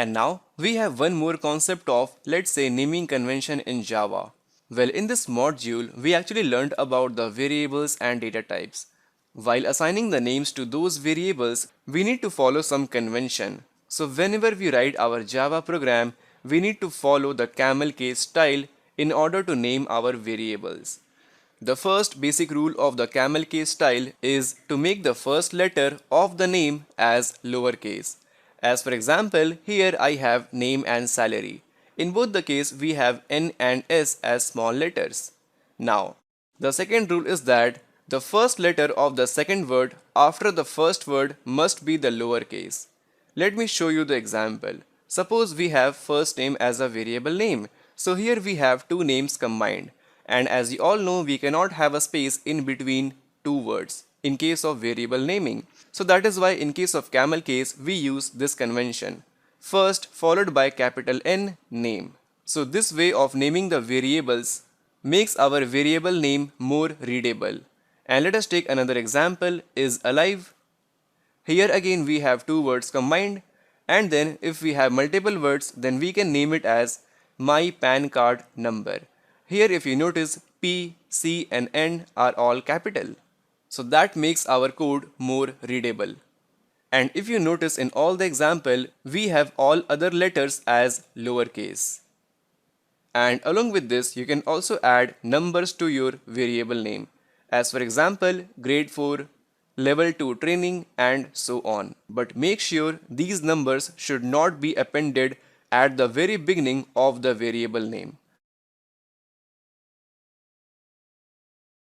And now we have one more concept of, let's say, naming convention in Java. Well, in this module, we actually learned about the variables and data types. While assigning the names to those variables, we need to follow some convention. So whenever we write our Java program, we need to follow the camel case style in order to name our variables. The first basic rule of the camel case style is to make the first letter of the name as lowercase. As for example, here I have name and salary. In both the case, we have N and S as small letters. Now, the second rule is that the first letter of the second word after the first word must be the lowercase. Let me show you the example. Suppose we have first name as a variable name. So here we have two names combined. And as you all know, we cannot have a space in between two words in case of variable naming. So that is why in case of camel case, we use this convention. First followed by capital N name. So this way of naming the variables makes our variable name more readable. And let us take another example is alive. Here again we have two words combined, and then if we have multiple words, then we can name it as my PAN card number. Here if you notice, P, C and N are all capital. So that makes our code more readable. And if you notice in all the example, we have all other letters as lowercase. And along with this, you can also add numbers to your variable name. As for example, grade 4, level 2 training and so on. But make sure these numbers should not be appended at the very beginning of the variable name.